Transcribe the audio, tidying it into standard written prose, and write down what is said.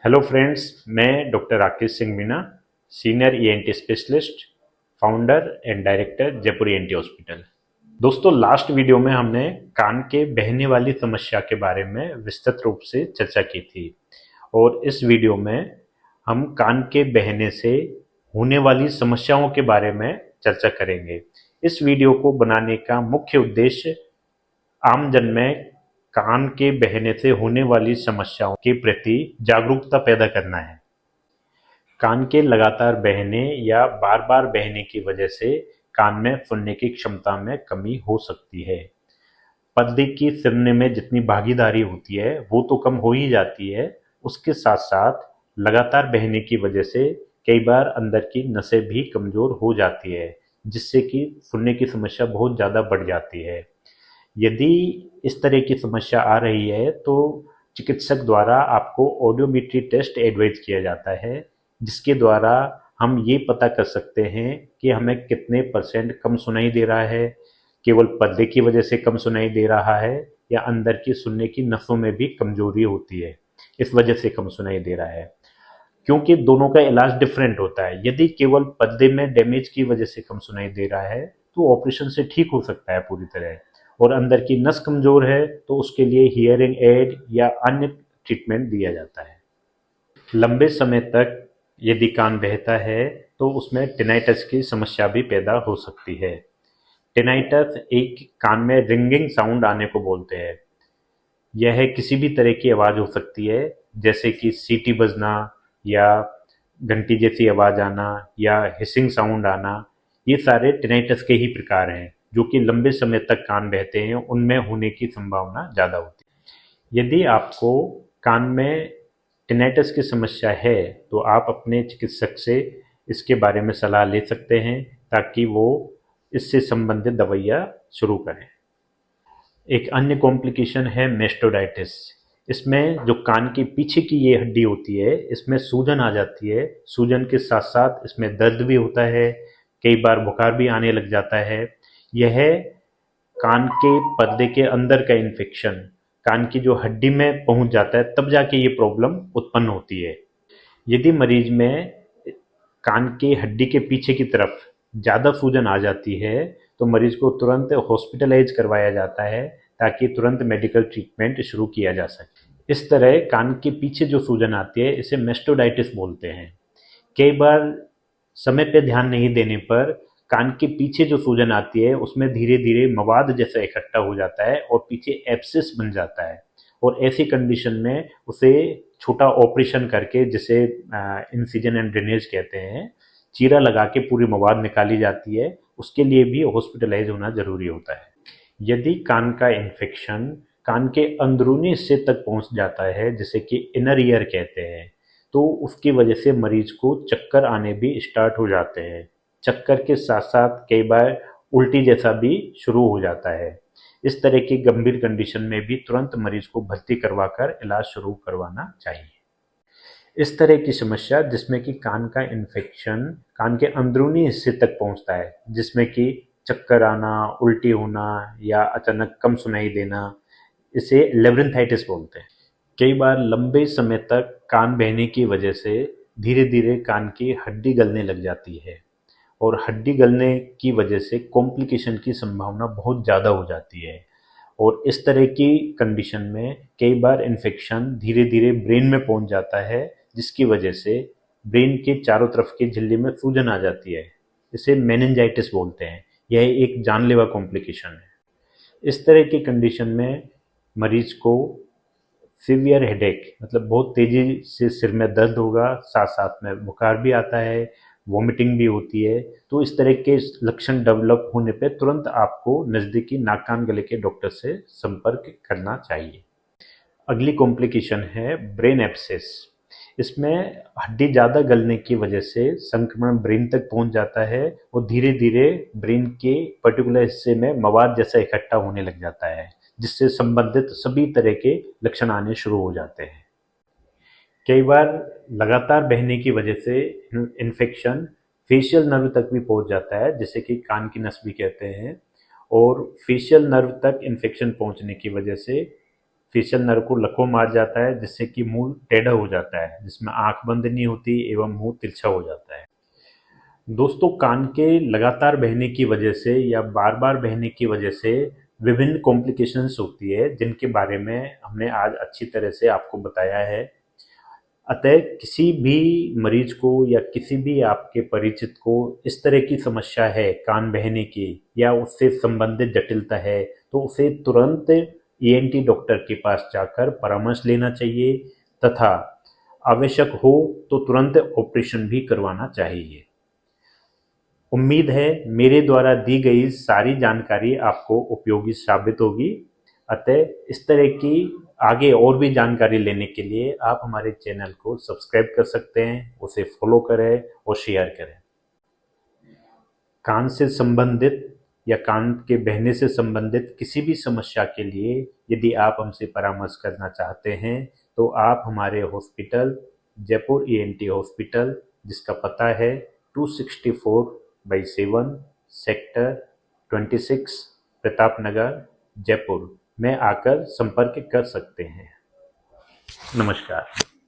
Hello friends, मैं doctor Rakesh Singh Meena, senior ENT specialist, founder and director Jaipur ENT hospital. दोस्तों, last video में हमने कान के बहने वाली समस्या के बारे में विस्तृत रूप से चर्चा की थी और इस वीडियो में हम कान के बहने से होने वाली समस्याओं के बारे में चर्चा करेंगे। इस वीडियो को बनाने का मुख्य उद्देश्य आम जन में कान के बहने से होने वाली समस्याओं के प्रति जागरूकता पैदा करना है। कान के लगातार बहने या बार बार बहने की वजह से कान में सुनने की क्षमता में कमी हो सकती है। पर्दे की सुनने में जितनी भागीदारी होती है वो तो कम हो ही जाती है, उसके साथ साथ लगातार बहने की वजह से कई बार अंदर की नसें भी कमजोर हो जाती है, जिससे कि सुनने की समस्या बहुत ज़्यादा बढ़ जाती है। यदि इस तरह की समस्या आ रही है तो चिकित्सक द्वारा आपको ऑडियोमेट्री टेस्ट एडवाइज किया जाता है, जिसके द्वारा हम ये पता कर सकते हैं कि हमें कितने परसेंट कम सुनाई दे रहा है, केवल पर्दे की वजह से कम सुनाई दे रहा है या अंदर की सुनने की नसों में भी कमजोरी होती है, इस वजह से कम सुनाई दे रहा है। क्योंकि दोनों का इलाज डिफरेंट होता है। यदि केवल पर्दे में डैमेज की वजह से कम सुनाई दे रहा है तो ऑपरेशन से ठीक हो सकता है पूरी तरह, और अंदर की नस कमजोर है तो उसके लिए हियरिंग एड या अन्य ट्रीटमेंट दिया जाता है। लंबे समय तक यदि कान बहता है तो उसमें टिनाइटस की समस्या भी पैदा हो सकती है। टिनाइटस एक कान में रिंगिंग साउंड आने को बोलते हैं। यह किसी भी तरह की आवाज़ हो सकती है, जैसे कि सीटी बजना या घंटी जैसी आवाज़ आना या हिसिंग साउंड आना। ये सारे टिनाइटस के ही प्रकार हैं जो कि लंबे समय तक कान बहते हैं, उनमें होने की संभावना ज़्यादा होती है। यदि आपको कान में टिनाइटस की समस्या है तो आप अपने चिकित्सक से इसके बारे में सलाह ले सकते हैं ताकि वो इससे संबंधित दवाइयाँ शुरू करें। एक अन्य कॉम्प्लिकेशन है मेस्टोडाइटिस। इसमें जो कान के पीछे की ये हड्डी होती है, इसमें सूजन आ जाती है। सूजन के साथ साथ इसमें दर्द भी होता है, कई बार बुखार भी आने लग जाता है। यह कान के पर्दे के अंदर का इन्फेक्शन कान की जो हड्डी में पहुंच जाता है, तब जाके ये प्रॉब्लम उत्पन्न होती है। यदि मरीज में कान की हड्डी के पीछे की तरफ ज़्यादा सूजन आ जाती है तो मरीज को तुरंत हॉस्पिटलाइज करवाया जाता है ताकि तुरंत मेडिकल ट्रीटमेंट शुरू किया जा सके। इस तरह कान के पीछे जो सूजन आती है इसे मेस्टोडाइटिस बोलते हैं। कई बार समय पे ध्यान नहीं देने पर कान के पीछे जो सूजन आती है उसमें धीरे धीरे मवाद जैसा इकट्ठा हो जाता है और पीछे एब्सिस बन जाता है, और ऐसी कंडीशन में उसे छोटा ऑपरेशन करके, जिसे इंसिजन एंड ड्रेनेज कहते हैं, चीरा लगा के पूरी मवाद निकाली जाती है। उसके लिए भी हॉस्पिटलाइज होना जरूरी होता है। यदि कान का इन्फेक्शन कान के अंदरूनी हिस्से तक पहुंच जाता है, जिसे कि इनर ईयर कहते हैं, तो उसकी वजह से मरीज को चक्कर आने भी स्टार्ट हो जाते हैं। चक्कर के साथ साथ कई बार उल्टी जैसा भी शुरू हो जाता है। इस तरह की गंभीर कंडीशन में भी तुरंत मरीज को भर्ती करवाकर इलाज शुरू करवाना चाहिए। इस तरह की समस्या जिसमें कि कान का इन्फेक्शन कान के अंदरूनी हिस्से तक पहुंचता है, जिसमें कि चक्कर आना, उल्टी होना या अचानक कम सुनाई देना, इसे लेब्रिंथाइटिस बोलते हैं। कई बार लंबे समय तक कान बहने की वजह से धीरे धीरे कान की हड्डी गलने लग जाती है, और हड्डी गलने की वजह से कॉम्प्लिकेशन की संभावना बहुत ज़्यादा हो जाती है। और इस तरह की कंडीशन में कई बार इन्फेक्शन धीरे धीरे ब्रेन में पहुंच जाता है, जिसकी वजह से ब्रेन के चारों तरफ की झिल्ली में सूजन आ जाती है। इसे मेनिंजाइटिस बोलते हैं। यह एक जानलेवा कॉम्प्लिकेशन है। इस तरह की कंडीशन में मरीज को सीवियर हेडेक, मतलब बहुत तेजी से सिर में दर्द होगा, साथ साथ में बुखार भी आता है, वॉमिटिंग भी होती है। तो इस तरह के लक्षण डेवलप होने पे तुरंत आपको नज़दीकी नाक कान गले के डॉक्टर से संपर्क करना चाहिए। अगली कॉम्प्लिकेशन है ब्रेन एब्सेस। इसमें हड्डी ज़्यादा गलने की वजह से संक्रमण ब्रेन तक पहुंच जाता है और धीरे धीरे ब्रेन के पर्टिकुलर हिस्से में मवाद जैसा इकट्ठा होने लग जाता है, जिससे संबंधित सभी तरह के लक्षण आने शुरू हो जाते हैं। कई बार लगातार बहने की वजह से इन्फेक्शन फेशियल नर्व तक भी पहुंच जाता है, जिसे कि कान की नस भी कहते हैं। और फेशियल नर्व तक इन्फेक्शन पहुंचने की वजह से फेशियल नर्व को लकवा मार जाता है, जिससे कि मुंह टेढ़ा हो जाता है, जिसमें आंख बंद नहीं होती एवं मुंह तिरछा हो जाता है। दोस्तों, कान के लगातार बहने की वजह से या बार बार बहने की वजह से विभिन्न कॉम्प्लिकेशंस होती है, जिनके बारे में हमने आज अच्छी तरह से आपको बताया है। अतः किसी भी मरीज को या किसी भी आपके परिचित को इस तरह की समस्या है कान बहने की या उससे संबंधित जटिलता है, तो उसे तुरंत ईएनटी डॉक्टर के पास जाकर परामर्श लेना चाहिए तथा आवश्यक हो तो तुरंत ऑपरेशन भी करवाना चाहिए। उम्मीद है मेरे द्वारा दी गई सारी जानकारी आपको उपयोगी साबित होगी। अतः इस तरह की आगे और भी जानकारी लेने के लिए आप हमारे चैनल को सब्सक्राइब कर सकते हैं, उसे फॉलो करें और शेयर करें। कान से संबंधित या कान के बहने से संबंधित किसी भी समस्या के लिए यदि आप हमसे परामर्श करना चाहते हैं तो आप हमारे हॉस्पिटल जयपुर ईएनटी हॉस्पिटल, जिसका पता है 264/7 सेक्टर 26 प्रताप नगर जयपुर में आकर संपर्क कर सकते हैं। नमस्कार।